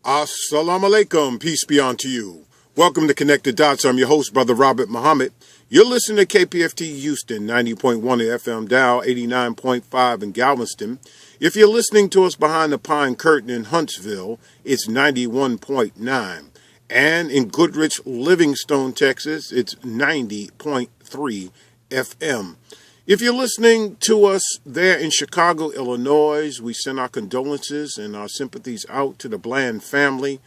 Assalamu alaikum, peace be unto you. Welcome to Connected Dots. I'm your host, Brother Robert Muhammad. You're listening to KPFT Houston, 90.1 FM Dow, 89.5 in Galveston. If you're listening to us behind the pine curtain in Huntsville, it's 91.9. And in Goodrich, Livingstone, Texas, it's 90.3 FM. If you're listening to us there in Chicago, Illinois, we send our condolences and our sympathies out to the Bland family.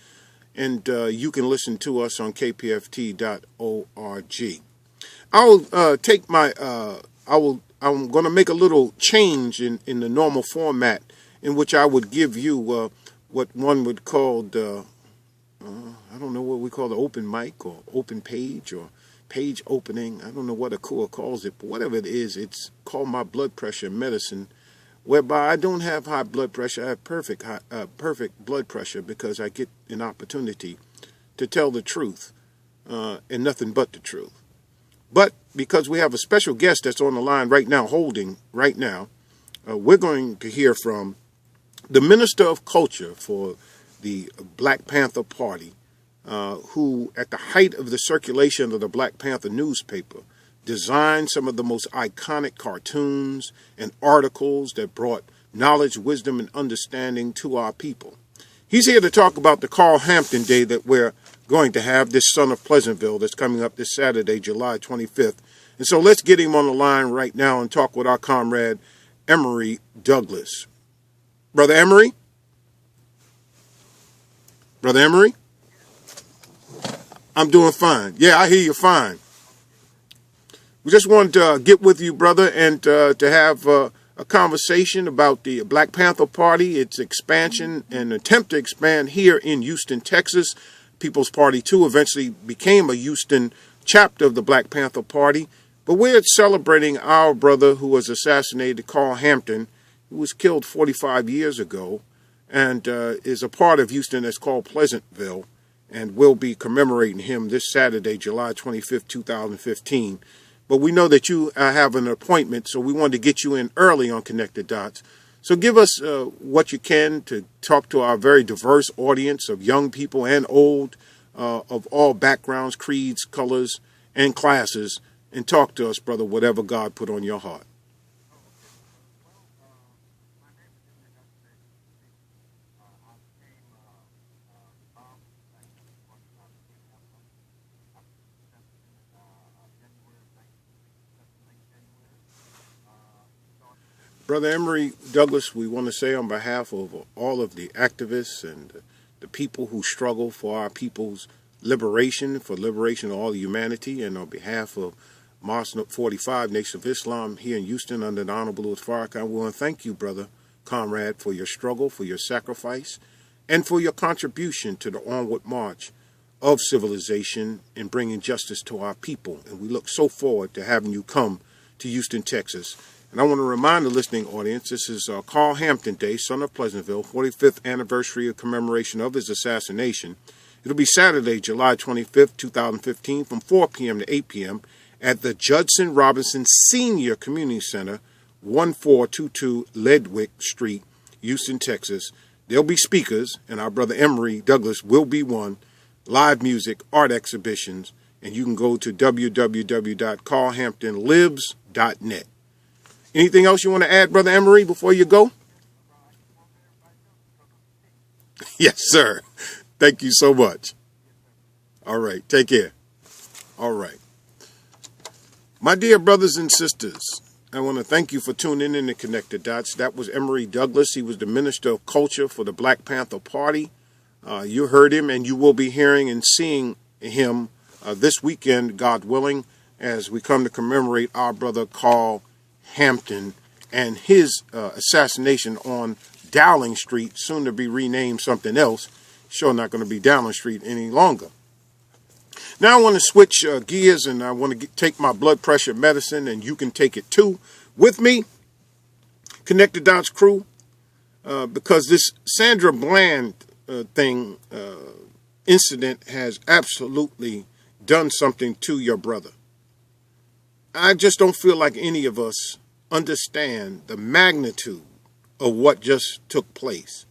And you can listen to us on kpft.org. I'm going to make a little change in the normal format in which I would give you what one would call I don't know what we call the open mic or open page or page opening. I don't know what Akua calls it, but whatever it is, it's called my blood pressure medicine, whereby I don't have high blood pressure. I have perfect blood pressure because I get an opportunity to tell the truth and nothing but the truth. But because we have a special guest that's on the line right now, we're going to hear from the Minister of Culture for the Black Panther Party, who, at the height of the circulation of the Black Panther newspaper, designed some of the most iconic cartoons and articles that brought knowledge, wisdom, and understanding to our people. He's here to talk about the Carl Hampton Day that we're going to have, this son of Pleasantville, that's coming up this Saturday, July 25th. And so let's get him on the line right now and talk with our comrade, Emory Douglas. Brother Emory? Brother Emory? I'm doing fine. Yeah, I hear you fine. We just wanted to get with you, brother, and to have a conversation about the Black Panther Party, its expansion and attempt to expand here in Houston, Texas. People's Party 2 eventually became a Houston chapter of the Black Panther Party. But we're celebrating our brother who was assassinated, Carl Hampton, who was killed 45 years ago and is a part of Houston that's called Pleasantville. And we'll be commemorating him this Saturday, July 25th, 2015. But we know that you have an appointment, so we wanted to get you in early on Connected Dots. So give us what you can to talk to our very diverse audience of young people and old, of all backgrounds, creeds, colors, and classes, and talk to us, brother, whatever God put on your heart. Brother Emory Douglas, we want to say on behalf of all of the activists and the people who struggle for our people's liberation, for liberation of all humanity, and on behalf of Mosque 45, Nation of Islam here in Houston under the Honorable Louis Farrakhan, we want to thank you, brother, comrade, for your struggle, for your sacrifice, and for your contribution to the onward march of civilization and bringing justice to our people. And we look so forward to having you come to Houston, Texas. And I want to remind the listening audience, this is Carl Hampton Day, son of Pleasantville, 45th anniversary of commemoration of his assassination. It'll be Saturday, July 25th, 2015, from 4 p.m. to 8 p.m. at the Judson Robinson Senior Community Center, 1422 Ledwick Street, Houston, Texas. There'll be speakers, and our brother Emory Douglas will be one, live music, art exhibitions, and you can go to www.carlhamptonlives.net. Anything else you want to add, Brother Emory, before you go? Yes, sir. Thank you so much. All right. Take care. All right. My dear brothers and sisters, I want to thank you for tuning in to Connected Dots. That was Emory Douglas. He was the Minister of Culture for the Black Panther Party. You heard him, and you will be hearing and seeing him this weekend, God willing, as we come to commemorate our brother Carl Hampton and his assassination on Dowling Street, soon to be renamed something else. Sure not going to be Dowling Street any longer. Now I want to switch gears, and I want to take my blood pressure medicine, and you can take it too with me, Connected Dots crew, because this Sandra Bland incident has absolutely done something to your brother. I just don't feel like any of us understand the magnitude of what just took place.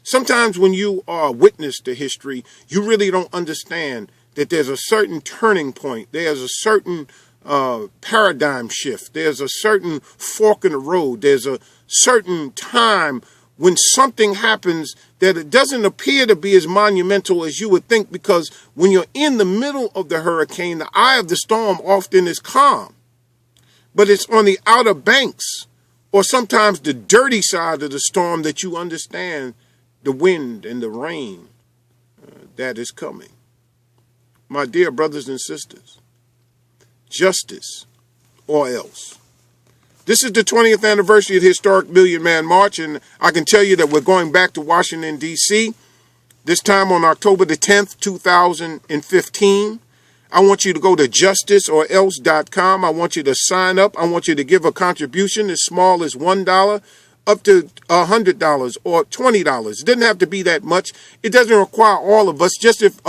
Sometimes when you are a witness to history, you really don't understand that there's a certain turning point. There's a certain paradigm shift. There's a certain fork in the road. There's a certain time when something happens that it doesn't appear to be as monumental as you would think, because when you're in the middle of the hurricane, the eye of the storm often is calm. But it's on the outer banks, or sometimes the dirty side of the storm, that you understand the wind and the rain that is coming. My dear brothers and sisters, justice or else. This is the 20th anniversary of the historic Million Man March, and I can tell you that we're going back to Washington, D.C., this time on October the 10th, 2015. I want you to go to justiceorelse.com. I want you to sign up. I want you to give a contribution as small as $1 up to $100 or $20. It doesn't have to be that much. It doesn't require all of us. Just if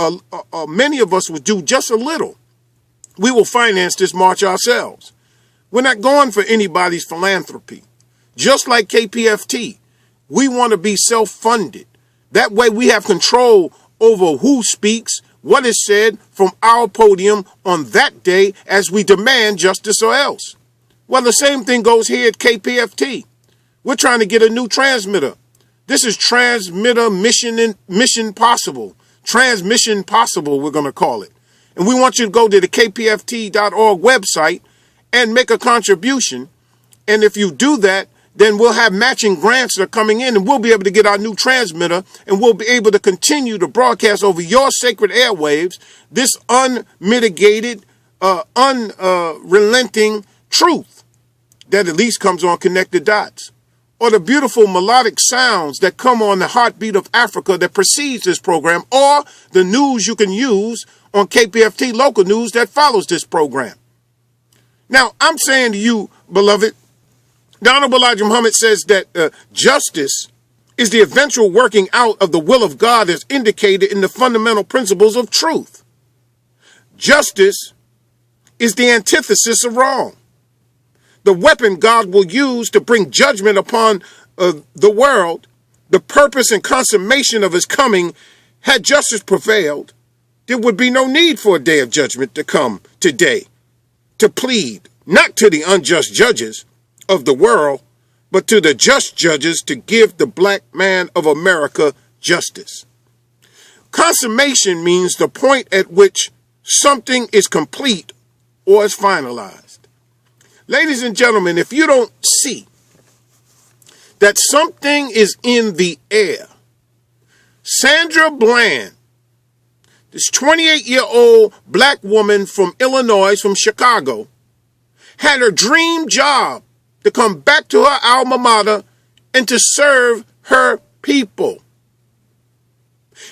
many of us would do just a little, we will finance this march ourselves. We're not going for anybody's philanthropy. Just like KPFT, we want to be self-funded. That way we have control over who speaks, what is said from our podium on that day as we demand justice or else. Well, the same thing goes here at KPFT. We're trying to get a new transmitter. This is Transmitter Mission Possible. Transmission Possible, we're going to call it. And we want you to go to the kpft.org website and make a contribution. And if you do that, then we'll have matching grants that are coming in, and we'll be able to get our new transmitter, and we'll be able to continue to broadcast over your sacred airwaves this unmitigated, unrelenting truth that at least comes on Connected Dots, or the beautiful melodic sounds that come on the Heartbeat of Africa that precedes this program, or the news you can use on KPFT local news that follows this program. Now, I'm saying to you, beloved, the Honorable Elijah Muhammad says that justice is the eventual working out of the will of God as indicated in the fundamental principles of truth. Justice is the antithesis of wrong. The weapon God will use to bring judgment upon the world, the purpose and consummation of his coming. Had justice prevailed, there would be no need for a day of judgment to come today to plead, not to the unjust judges of the world, but to the just judges to give the black man of America justice. Consummation means the point at which something is complete or is finalized. Ladies and gentlemen, if you don't see that something is in the air, Sandra Bland, this 28-year-old black woman from Illinois, from Chicago, had her dream job to come back to her alma mater and to serve her people.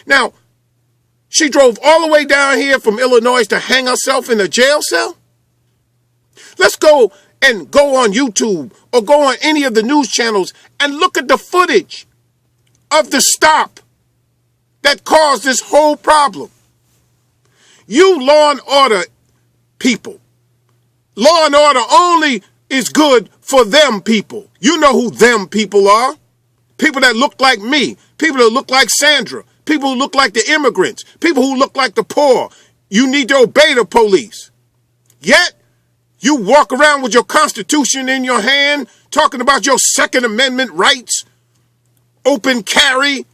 Now, she drove all the way down here from Illinois to hang herself in a jail cell? Let's go on YouTube or go on any of the news channels and look at the footage of the stop that caused this whole problem. You law and order people. Law and order only is good for them people. You know who them people are. People that look like me. People that look like Sandra. People who look like the immigrants. People who look like the poor. You need to obey the police. Yet, you walk around with your Constitution in your hand, talking about your Second Amendment rights, open carry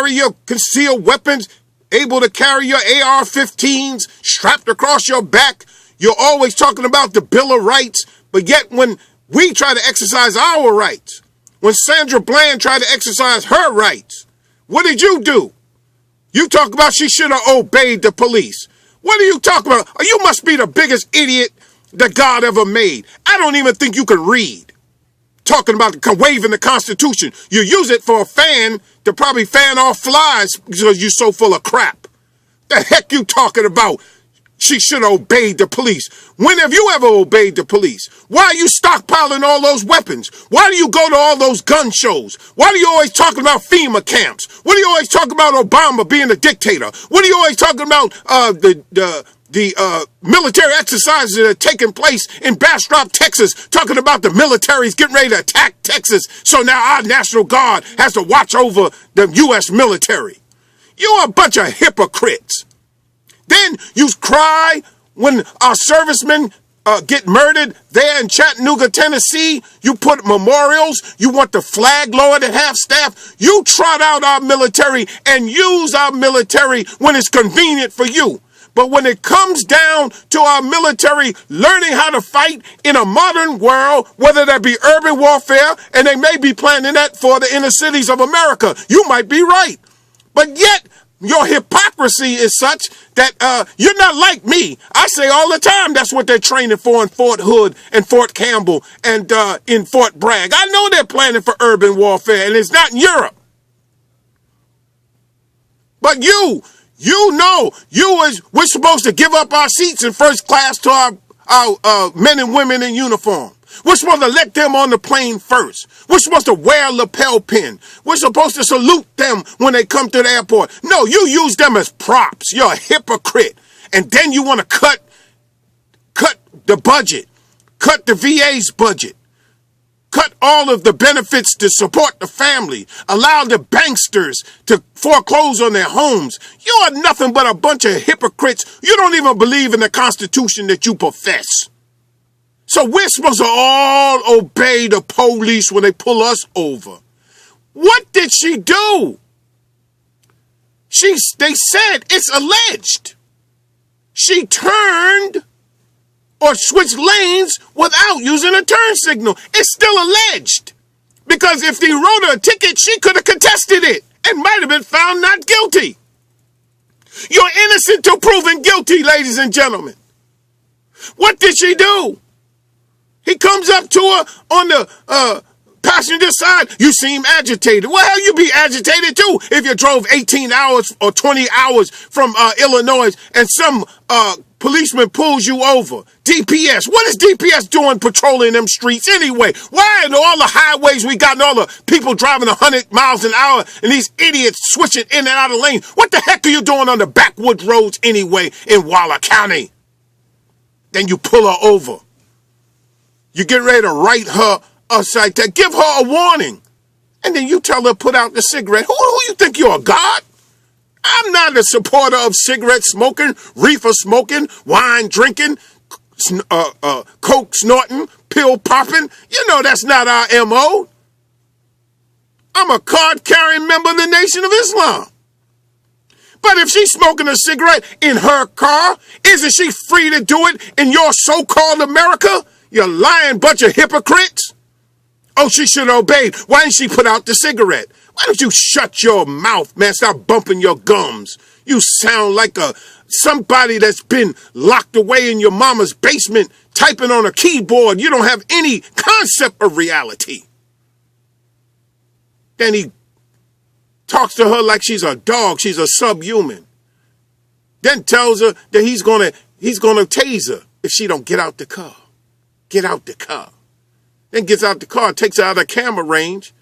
your concealed weapons, able to carry your AR-15s strapped across your back. You're always talking about the Bill of Rights, but yet when we try to exercise our rights, when Sandra Bland tried to exercise her rights, what did you do? You talk about she should have obeyed the police. What are you talking about? You must be the biggest idiot that God ever made. I don't even think you can read. Talking about waving the Constitution. You use it for a fan to probably fan off flies because you're so full of crap. The heck you talking about? She should have obeyed the police. When have you ever obeyed the police? Why are you stockpiling all those weapons? Why do you go to all those gun shows? Why do you always talking about FEMA camps? What do you always talk about Obama being a dictator? What are you always talking about military exercises that are taking place in Bastrop, Texas, talking about the military's getting ready to attack Texas. So now our National Guard has to watch over the U.S. military. You're a bunch of hypocrites. Then you cry when our servicemen get murdered there in Chattanooga, Tennessee. You put memorials. You want the flag lowered at half staff. You trot out our military and use our military when it's convenient for you. But when it comes down to our military learning how to fight in a modern world, whether that be urban warfare, and they may be planning that for the inner cities of America, you might be right. But yet, your hypocrisy is such that you're not like me. I say all the time that's what they're training for in Fort Hood and Fort Campbell and in Fort Bragg. I know they're planning for urban warfare, and it's not in Europe. But we're supposed to give up our seats in first class to our men and women in uniform. We're supposed to let them on the plane first. We're supposed to wear a lapel pin. We're supposed to salute them when they come to the airport. No, you use them as props. You're a hypocrite. And then you want to cut the budget, cut the VA's budget, cut all of the benefits to support the family, allow the banksters to foreclose on their homes. You are nothing but a bunch of hypocrites. You don't even believe in the Constitution that you profess. So we're supposed to all obey the police when they pull us over. What did she do? They said it's alleged. She turned or switched lanes without using a turn signal. It's still alleged. Because if they wrote her a ticket, she could have contested it and might have been found not guilty. You're innocent till proven guilty, ladies and gentlemen. What did she do? He comes up to her on the passenger side. You seem agitated. Well, hell, you be agitated too if you drove 18 hours or 20 hours from Illinois and some policeman pulls you over. DPS. What is DPS doing patrolling them streets anyway? Why in all the highways we got and all the people driving 100 miles an hour and these idiots switching in and out of lane? What the heck are you doing on the backwood roads anyway in Waller County? Then you pull her over. You get ready to write her a citation, give her a warning. And then you tell her to put out the cigarette. Who you think you're, a god? I'm not a supporter of cigarette smoking, reefer smoking, wine drinking, coke snorting, pill popping. You know that's not our MO. I'm a card-carrying member of the Nation of Islam. But if she's smoking a cigarette in her car, isn't she free to do it in your so-called America? You lying bunch of hypocrites. Oh, she should have obeyed. Why didn't she put out the cigarette? Why don't you shut your mouth, man? Stop bumping your gums. You sound like somebody that's been locked away in your mama's basement typing on a keyboard. You don't have any concept of reality. Then he talks to her like she's a dog. She's a subhuman. Then tells her that he's gonna tase her if she don't get out the car. Get out the car. Then gets out the car, takes her out of camera range,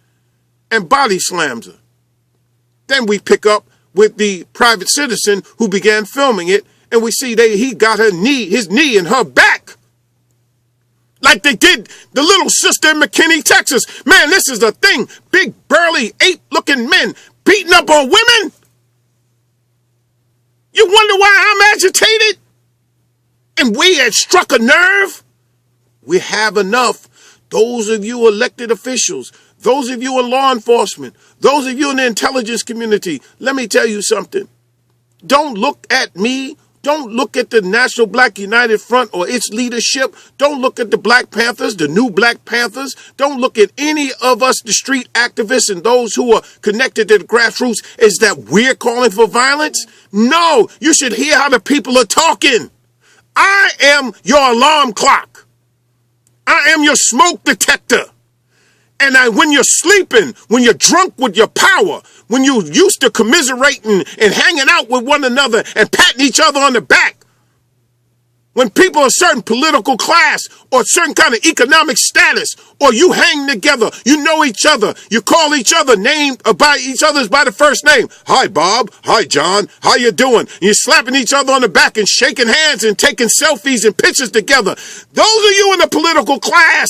and body slams her. Then we pick up with the private citizen who began filming it, and we see he got his knee in her back. Like they did the little sister in McKinney, Texas. Man, this is the thing. Big, burly, ape-looking men beating up on women. You wonder why I'm agitated? And we had struck a nerve? We have enough. Those of you elected officials, those of you in law enforcement, those of you in the intelligence community, let me tell you something. Don't look at me. Don't look at the National Black United Front or its leadership. Don't look at the Black Panthers, the new Black Panthers. Don't look at any of us, the street activists and those who are connected to the grassroots, as that we're calling for violence. No, you should hear how the people are talking. I am your alarm clock. I am your smoke detector. And when you're sleeping, when you're drunk with your power, when you're used to commiserating and hanging out with one another and patting each other on the back, When people of a certain political class or certain kind of economic status, or you hang together, you know each other, you call each other by each other's by the first name. Hi, Bob. Hi, John. How you doing? And you're slapping each other on the back and shaking hands and taking selfies and pictures together. Those of you in the political class,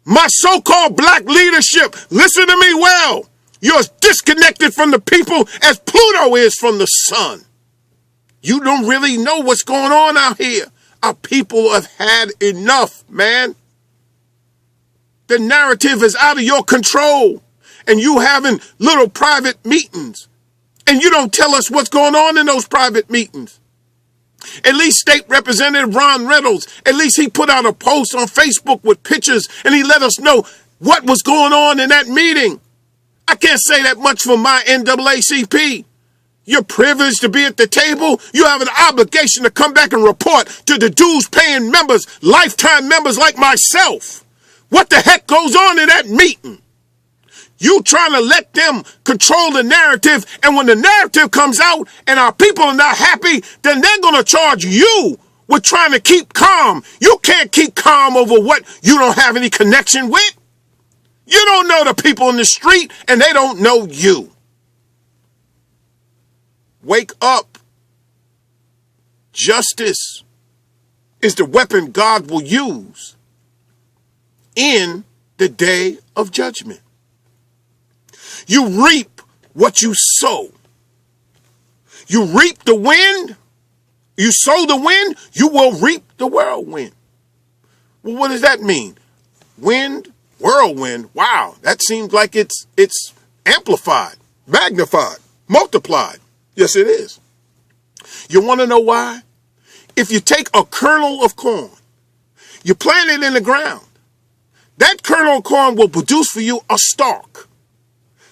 my so-called black leadership, listen to me well. You're as disconnected from the people as Pluto is from the sun. You don't really know what's going on out here. Our people have had enough, man. The narrative is out of your control. And you having little private meetings. And you don't tell us what's going on in those private meetings. At least State Representative Ron Reynolds, at least he put out a post on Facebook with pictures and he let us know what was going on in that meeting. I can't say that much for my NAACP. You're privileged to be at the table. You have an obligation to come back and report to the dues-paying members, lifetime members like myself. What the heck goes on in that meeting? You trying to let them control the narrative, and when the narrative comes out and our people are not happy, then they're going to charge you with trying to keep calm. You can't keep calm over what you don't have any connection with. You don't know the people in the street, and they don't know you. Wake up. Justice is the weapon God will use in the day of judgment. You reap what you sow. You reap the wind. You sow the wind, you will reap the whirlwind. Well, what does that mean? Wind, whirlwind. Wow, that seems like it's amplified, magnified, multiplied. Yes, it is. You want to know why? If you take a kernel of corn, you plant it in the ground, that kernel of corn will produce for you a stalk.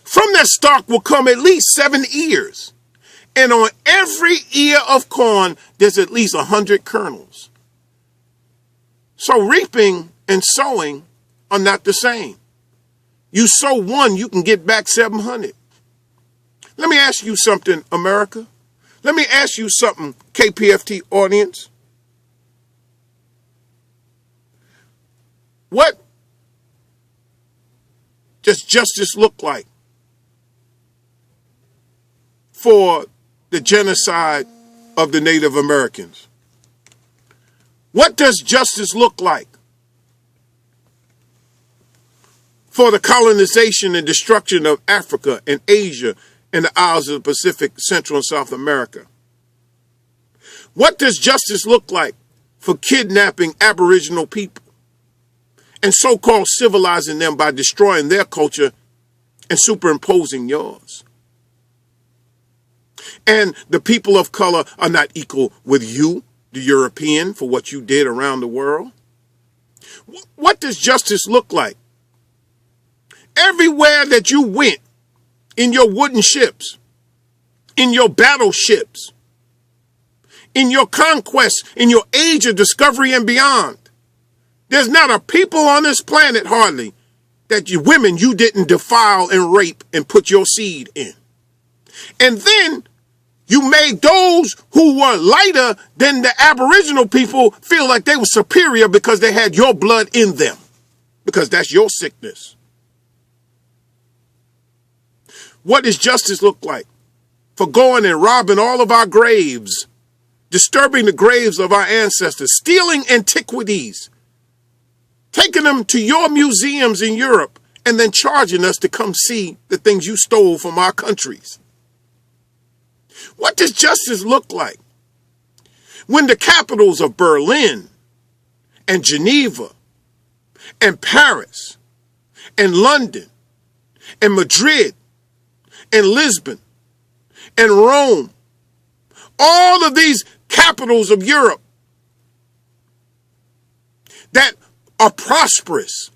From that stalk will come at least 7 ears. And on every ear of corn, there's at least 100 kernels. So reaping and sowing are not the same. You sow one, you can get back 700. Let me ask you something, America. Let me ask you something, KPFT audience. What does justice look like for the genocide of the Native Americans? What does justice look like for the colonization and destruction of Africa and Asia and the Isles of the Pacific, Central and South America? What does justice look like for kidnapping Aboriginal people and so-called civilizing them by destroying their culture and superimposing yours? And the people of color are not equal with you, the European, for what you did around the world. What does justice look like? Everywhere that you went, in your wooden ships, in your battleships, in your conquest, in your age of discovery and beyond, there's not a people on this planet hardly that you women you didn't defile and rape and put your seed in. And then you made those who were lighter than the Aboriginal people feel like they were superior because they had your blood in them, because that's your sickness. What does justice look like for going and robbing all of our graves, disturbing the graves of our ancestors, stealing antiquities, taking them to your museums in Europe, and then charging us to come see the things you stole from our countries? What does justice look like when the capitals of Berlin and Geneva and Paris and London and Madrid and Lisbon and Rome, all of these capitals of Europe that are prosperous,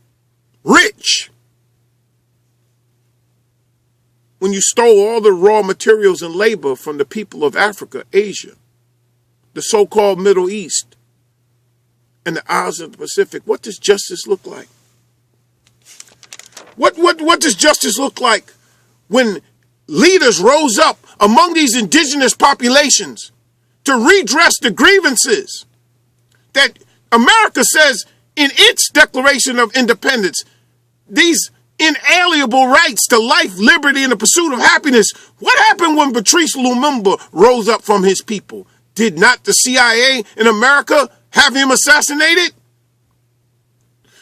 rich, when you stole all the raw materials and labor from the people of Africa, Asia, the so-called Middle East, and the Isles of the Pacific? What does justice look like? What does justice look like when leaders rose up among these indigenous populations to redress the grievances that America says in its Declaration of Independence, these inalienable rights to life, liberty, and the pursuit of happiness. What happened when Patrice Lumumba rose up from his people? Did not the CIA in America have him assassinated?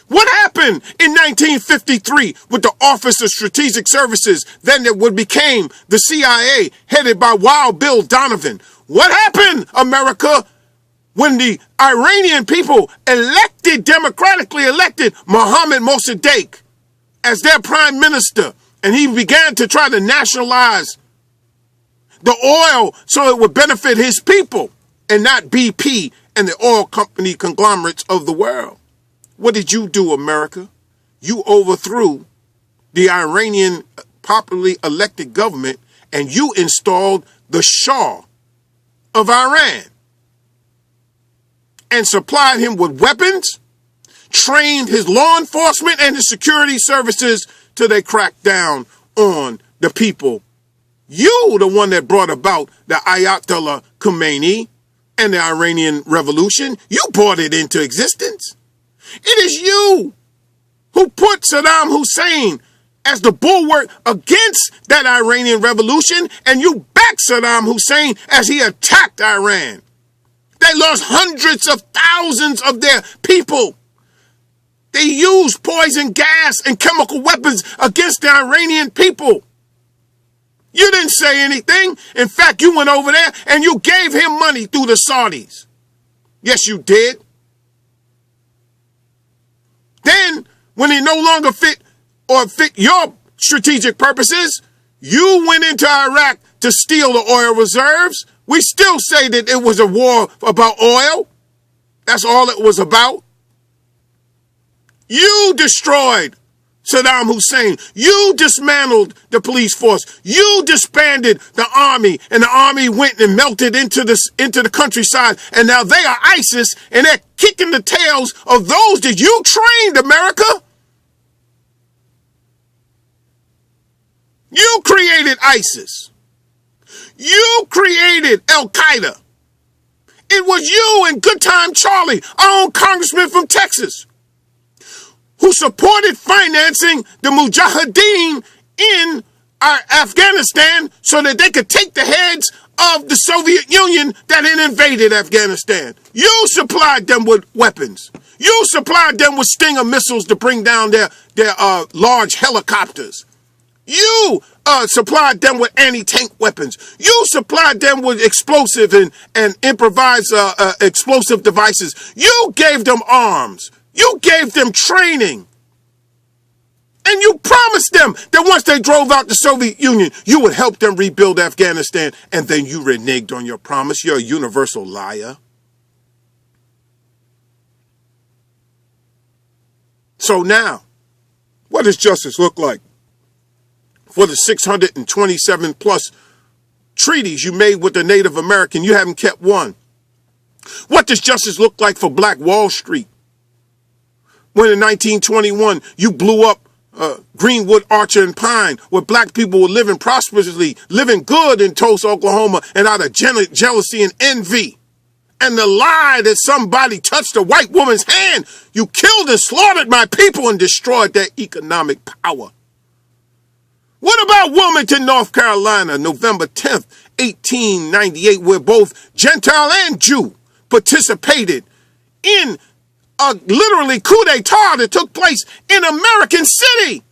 What happened in 1953 with the Office of Strategic Services, then that would became the CIA, headed by Wild Bill Donovan? What happened, America, when the Iranian people democratically elected Mohammad Mossadegh as their prime minister, and he began to try to nationalize the oil so it would benefit his people and not BP and the oil company conglomerates of the world? What did you do, America? You overthrew the Iranian popularly elected government and you installed the Shah of Iran and supplied him with weapons, trained his law enforcement and his security services till they cracked down on the people. You, the one that brought about the Ayatollah Khomeini and the Iranian Revolution, you brought it into existence. It is you who put Saddam Hussein as the bulwark against that Iranian Revolution, and you backed Saddam Hussein as he attacked Iran. They lost hundreds of thousands of their people. They used poison gas and chemical weapons against the Iranian people. You didn't say anything. In fact, you went over there and you gave him money through the Saudis. Yes, you did. Then, when it no longer fit your strategic purposes, you went into Iraq to steal the oil reserves. We still say that it was a war about oil. That's all it was about. You destroyed Saddam Hussein. You dismantled the police force. You disbanded the army, and the army went and melted into the countryside. And now they are ISIS, and they're kicking the tails of those that you trained, America. You created ISIS. You created Al Qaeda. It was you and Good Time Charlie, our own congressman from Texas, who supported financing the Mujahideen in Afghanistan so that they could take the heads of the Soviet Union that had invaded Afghanistan. You supplied them with weapons. You supplied them with Stinger missiles to bring down their large helicopters. You supplied them with anti-tank weapons. You supplied them with explosive and improvised explosive devices. You gave them arms. You gave them training. And you promised them that once they drove out the Soviet Union, you would help them rebuild Afghanistan. And then you reneged on your promise. You're a universal liar. So now, what does justice look like for the 627 plus treaties you made with the Native American? You haven't kept one. What does justice look like for Black Wall Street, when in 1921 you blew up Greenwood, Archer, and Pine, where black people were living prosperously, living good in Tulsa, Oklahoma, and out of jealousy and envy, and the lie that somebody touched a white woman's hand, you killed and slaughtered my people and destroyed their economic power. What about Wilmington, North Carolina, November 10th, 1898, where both Gentile and Jew participated in a literally coup d'etat that took place in American City,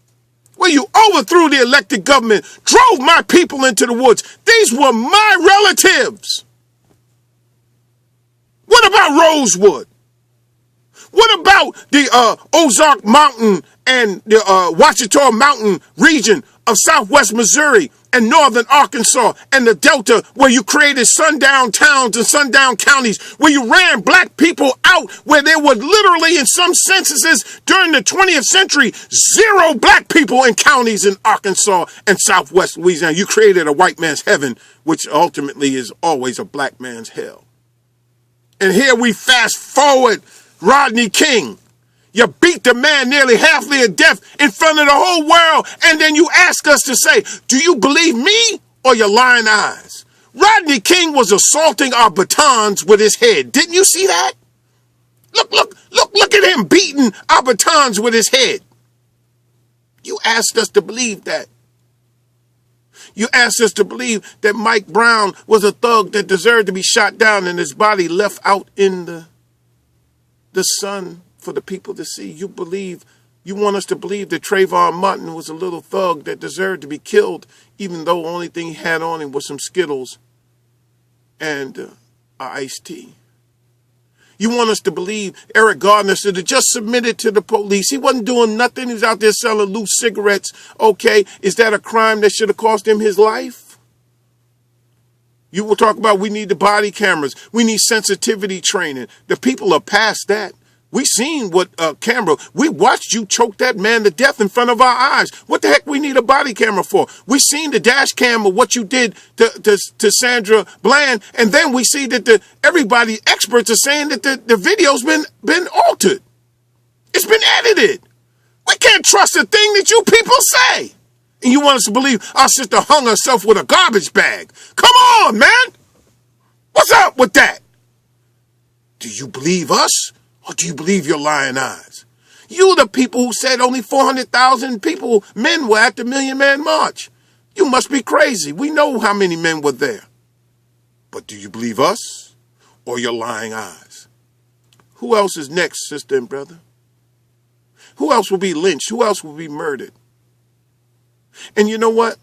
where you overthrew the elected government, drove my people into the woods? These were my relatives. What about Rosewood? What about the Ozark Mountain and the Ouachita Mountain region of southwest Missouri and northern Arkansas and the Delta, where you created sundown towns and sundown counties, where you ran black people out, where there were literally, in some censuses during the 20th century, 0 black people in counties in Arkansas and southwest Louisiana? You created a white man's heaven, which ultimately is always a black man's hell. And here we fast forward Rodney King. You beat the man nearly halfway to death in front of the whole world, and then you ask us to say, do you believe me or your lying eyes? Rodney King was assaulting our batons with his head. Didn't you see that? Look at him beating Albertans with his head. You asked us to believe that. You asked us to believe that Mike Brown was a thug that deserved to be shot down and his body left out in the sun for the people to see. You want us to believe that Trayvon Martin was a little thug that deserved to be killed, even though the only thing he had on him was some Skittles and iced tea. You want us to believe Eric Gardner should have just submitted to the police. He wasn't doing nothing. He was out there selling loose cigarettes. Okay, is that a crime that should have cost him his life? You will talk about we need the body cameras. We need sensitivity training. The people are past that. We seen what camera. We watched you choke that man to death in front of our eyes. What the heck we need a body camera for? We seen the dash cam of what you did to Sandra Bland, and then we see that everybody experts are saying that the video's been altered. It's been edited. We can't trust a thing that you people say. And you want us to believe our sister hung herself with a garbage bag. Come on, man. What's up with that? Do you believe us? Or do you believe your lying eyes? You the people who said only 400,000 people, men were at the Million Man March. You must be crazy. We know how many men were there. But do you believe us or your lying eyes? Who else is next, sister and brother? Who else will be lynched? Who else will be murdered? And you know what?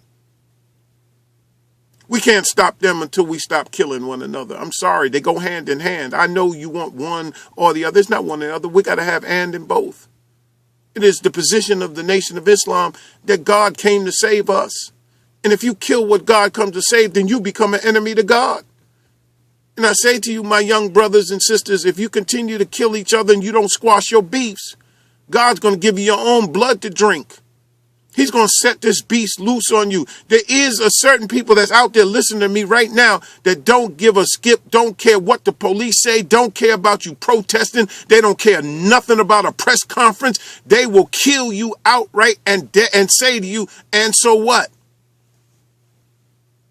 We can't stop them until we stop killing one another. I'm sorry, they go hand in hand. I know you want one or the other. It's not one or the other. We got to have and in both. It is the position of the Nation of Islam that God came to save us. And if you kill what God comes to save, then you become an enemy to God. And I say to you, my young brothers and sisters, if you continue to kill each other and you don't squash your beefs, God's going to give you your own blood to drink. He's going to set this beast loose on you. There is a certain people that's out there listening to me right now that don't give a skip, don't care what the police say, don't care about you protesting. They don't care nothing about a press conference. They will kill you outright and say to you, and so what?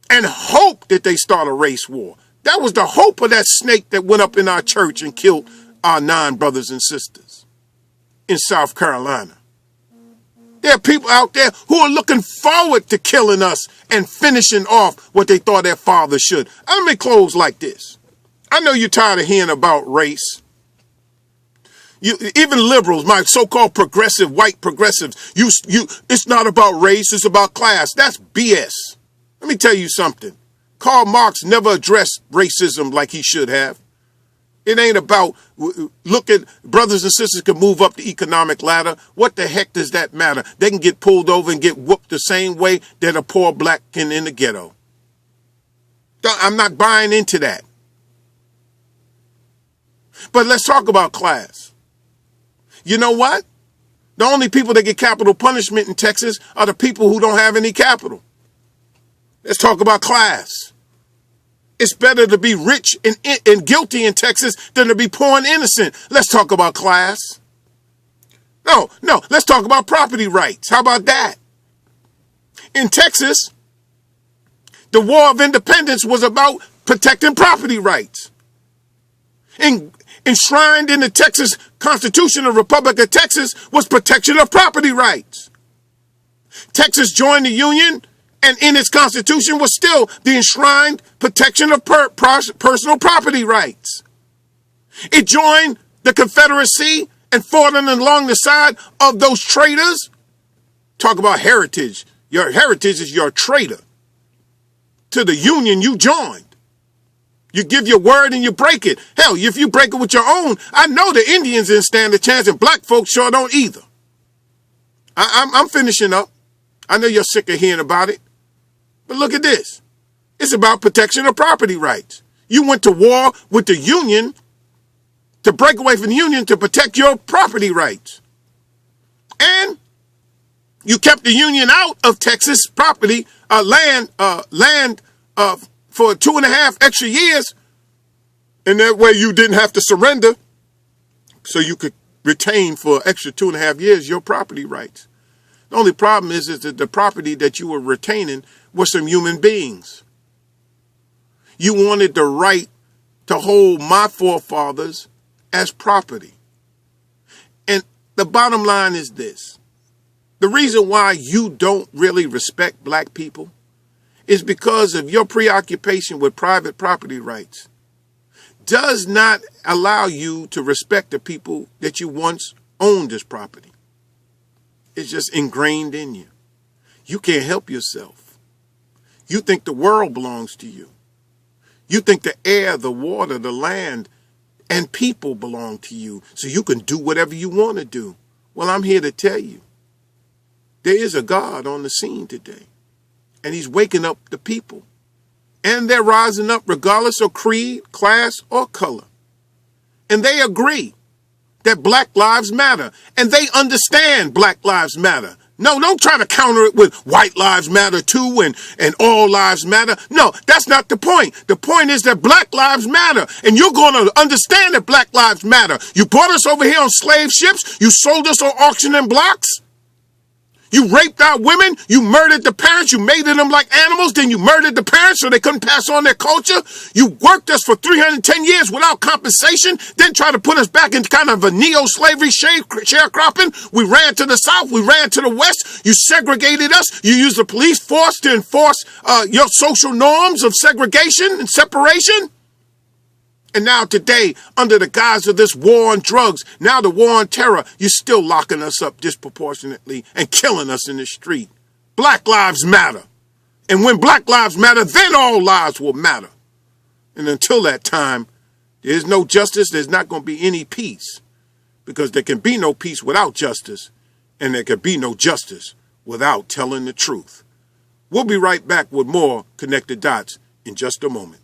And hope that they start a race war. That was the hope of that snake that went up in our church and killed our 9 brothers and sisters in South Carolina. There are people out there who are looking forward to killing us and finishing off what they thought their father should. Let me close like this. I know you're tired of hearing about race. Even liberals, my so-called progressive, white progressives, it's not about race, it's about class. That's BS. Let me tell you something. Karl Marx never addressed racism like he should have. It ain't about, look at brothers and sisters can move up the economic ladder. What the heck does that matter? They can get pulled over and get whooped the same way that a poor black can in the ghetto. I'm not buying into that. But let's talk about class. You know what? The only people that get capital punishment in Texas are the people who don't have any capital. Let's talk about class. It's better to be rich and guilty in Texas than to be poor and innocent. Let's talk about class. No, let's talk about property rights. How about that? In Texas, the War of Independence was about protecting property rights. Enshrined in the Texas Constitution, the Republic of Texas, was protection of property rights. Texas joined the Union, and in its constitution was still the enshrined protection of personal property rights. It joined the Confederacy and fought along the side of those traitors. Talk about heritage. Your heritage is your traitor to the Union you joined. You give your word and you break it. Hell, if you break it with your own, I know the Indians didn't stand a chance, and black folks sure don't either. I'm finishing up. I know you're sick of hearing about it. But look at this. It's about protection of property rights. You went to war with the Union to break away from the Union to protect your property rights. And you kept the Union out of Texas property, land for 2.5 extra years. And that way you didn't have to surrender. So you could retain for extra 2.5 years your property rights. The only problem is that the property that you were retaining were some human beings. You wanted the right to hold my forefathers as property. And the bottom line is this. The reason why you don't really respect black people is because of your preoccupation with private property rights does not allow you to respect the people that you once owned as property. It's just ingrained in you. You can't help yourself. You think the world belongs to you. You think the air, the water, the land, and people belong to you, so you can do whatever you want to do. Well, I'm here to tell you, there is a God on the scene today, and he's waking up the people. And they're rising up regardless of creed, class, or color. And they agree that Black Lives Matter, and they understand Black Lives Matter. No, don't try to counter it with white lives matter too and all lives matter. No, that's not the point. The point is that Black Lives Matter, and you're going to understand that Black Lives Matter. You brought us over here on slave ships. You sold us on auctioning blocks. You raped our women. You murdered the parents. You mated them like animals. Then you murdered the parents so they couldn't pass on their culture. You worked us for 310 years without compensation. Then tried to put us back in kind of a neo-slavery sharecropping. We ran to the south. We ran to the west. You segregated us. You used the police force to enforce your social norms of segregation and separation. And now today, under the guise of this war on drugs, now the war on terror, you're still locking us up disproportionately and killing us in the street. Black lives matter. And when Black lives matter, then all lives will matter. And until that time, there's no justice. There's not going to be any peace, because there can be no peace without justice, and there can be no justice without telling the truth. We'll be right back with more Connected Dots in just a moment.